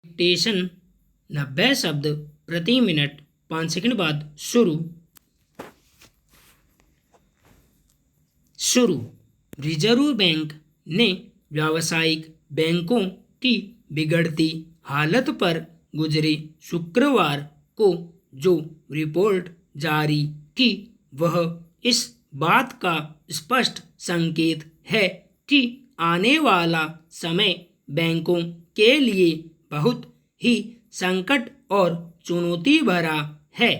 Dictation 90 शब्द प्रति minute 5 second बाद शुरू। रिजर्व बैंक ने व्यावसायिक बैंकों की बिगड़ती हालत पर गुजरे शुक्रवार को जो रिपोर्ट जारी की वह इस बात का स्पष्ट संकेत है कि आने वाला समय बैंकों के लिए बहुत ही संकट और चुनौती भरा है।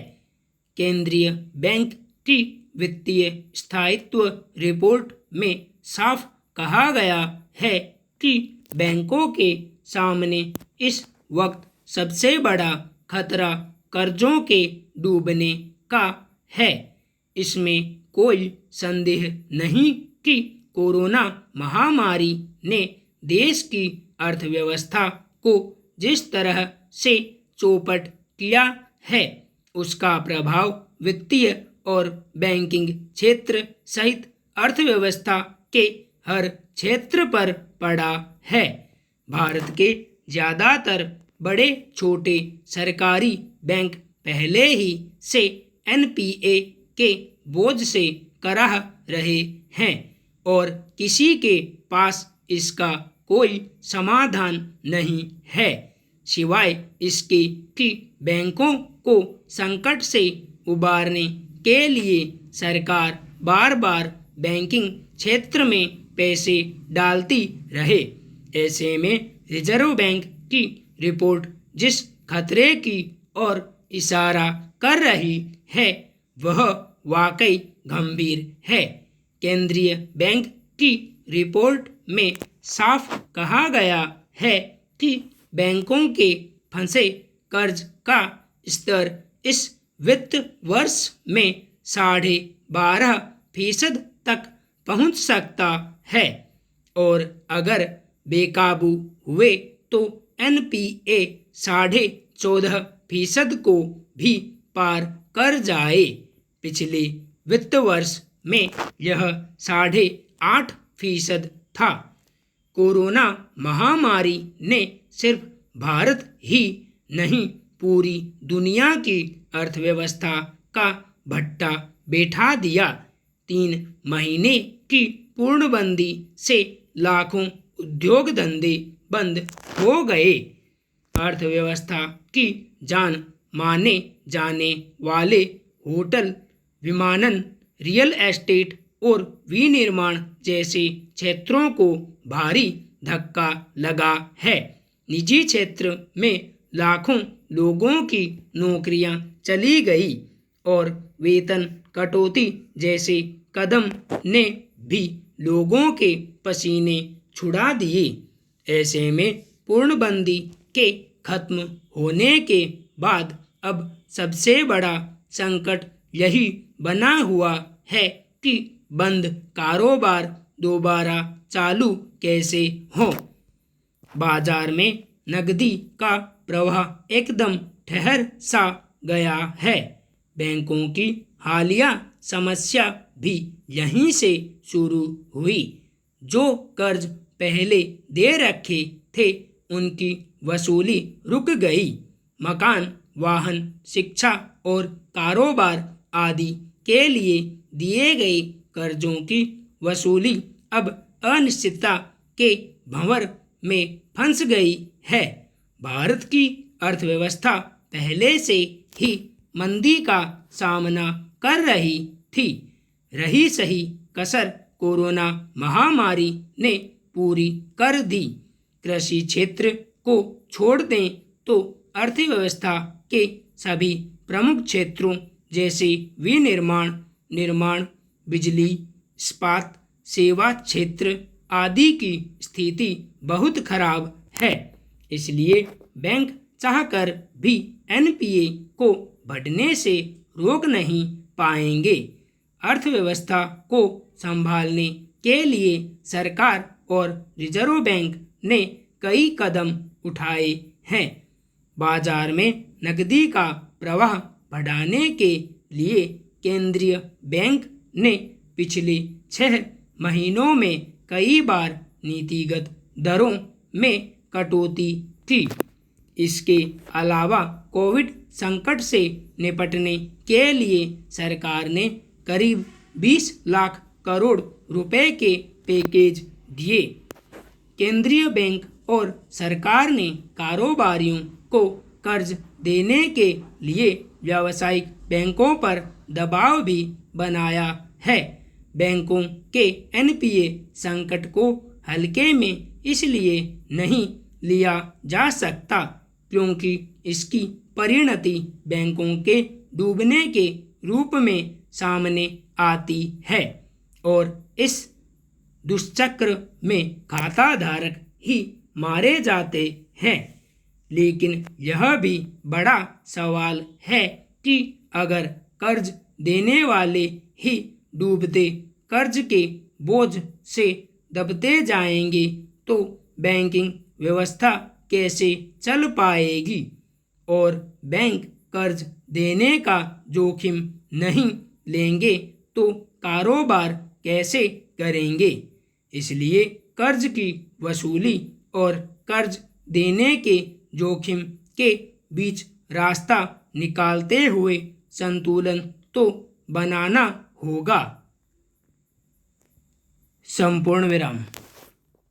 केंद्रीय बैंक की वित्तीय स्थायित्व रिपोर्ट में साफ कहा गया है कि बैंकों के सामने इस वक्त सबसे बड़ा खतरा कर्जों के डूबने का है। इसमें कोई संदेह नहीं कि कोरोना महामारी ने देश की अर्थव्यवस्था को जिस तरह से चौपट किया है उसका प्रभाव वित्तीय और बैंकिंग क्षेत्र सहित अर्थव्यवस्था के हर क्षेत्र पर पड़ा है। भारत के ज़्यादातर बड़े छोटे सरकारी बैंक पहले ही से एनपीए के बोझ से कराह रहे हैं और किसी के पास इसका कोई समाधान नहीं है सिवाय इसके कि बैंकों को संकट से उबारने के लिए सरकार बार बार बैंकिंग क्षेत्र में पैसे डालती रहे। ऐसे में रिजर्व बैंक की रिपोर्ट जिस खतरे की ओर इशारा कर रही है वह वाकई गंभीर है। केंद्रीय बैंक की रिपोर्ट में साफ कहा गया है कि बैंकों के फंसे कर्ज का स्तर इस वित्त वर्ष में 12.5% तक पहुंच सकता है और अगर बेकाबू हुए तो एनपीए 14.5% को भी पार कर जाए। पिछले वित्त वर्ष में यह 8.5% था। कोरोना महामारी ने सिर्फ भारत ही नहीं पूरी दुनिया की अर्थव्यवस्था का भट्टा बैठा दिया। 3 महीने की पूर्णबंदी से लाखों उद्योग धंधे बंद हो गए। अर्थव्यवस्था की जान माने जाने वाले होटल, विमानन, रियल एस्टेट और विनिर्माण जैसे क्षेत्रों को भारी धक्का लगा है। निजी क्षेत्र में लाखों लोगों की नौकरियां चली गई और वेतन कटौती जैसे कदम ने भी लोगों के पसीने छुड़ा दिए। ऐसे में पूर्णबंदी के खत्म होने के बाद अब सबसे बड़ा संकट यही बना हुआ है कि बंद कारोबार दोबारा चालू कैसे हो। बाजार में नकदी का प्रवाह एकदम ठहर सा गया है। बैंकों की हालिया समस्या भी यहीं से शुरू हुई। जो कर्ज पहले दे रखे थे उनकी वसूली रुक गई। मकान, वाहन, शिक्षा और कारोबार आदि के लिए दिए गए कर्जों की वसूली अब अनिश्चितता के भंवर में फंस गई है। भारत की अर्थव्यवस्था पहले से ही मंदी का सामना कर रही थी। रही सही कसर कोरोना महामारी ने पूरी कर दी। कृषि क्षेत्र को छोड़ दें तो अर्थव्यवस्था के सभी प्रमुख क्षेत्रों जैसे विनिर्माण, निर्माण, बिजली, इस्पात, सेवा क्षेत्र आदि की स्थिति बहुत खराब है। इसलिए बैंक चाहकर भी एनपीए को बढ़ने से रोक नहीं पाएंगे। अर्थव्यवस्था को संभालने के लिए सरकार और रिजर्व बैंक ने कई कदम उठाए हैं। बाजार में नकदी का प्रवाह बढ़ाने के लिए केंद्रीय बैंक ने पिछले 6 महीनों में कई बार नीतिगत दरों में कटौती की। इसके अलावा कोविड संकट से निपटने के लिए सरकार ने करीब 20 लाख करोड़ रुपए के पैकेज दिए। केंद्रीय बैंक और सरकार ने कारोबारियों को कर्ज देने के लिए व्यावसायिक बैंकों पर दबाव भी बनाया है। बैंकों के एनपीए संकट को हल्के में इसलिए नहीं लिया जा सकता क्योंकि इसकी परिणति बैंकों के डूबने के रूप में सामने आती है और इस दुष्चक्र में खाता धारक ही मारे जाते हैं। लेकिन यह भी बड़ा सवाल है कि अगर कर्ज देने वाले ही डूबते कर्ज के बोझ से दबते जाएंगे तो बैंकिंग व्यवस्था कैसे चल पाएगी और बैंक कर्ज देने का जोखिम नहीं लेंगे तो कारोबार कैसे करेंगे। इसलिए कर्ज की वसूली और कर्ज देने के जोखिम के बीच रास्ता निकालते हुए संतुलन तो बनाना होगा। संपूर्ण विराम।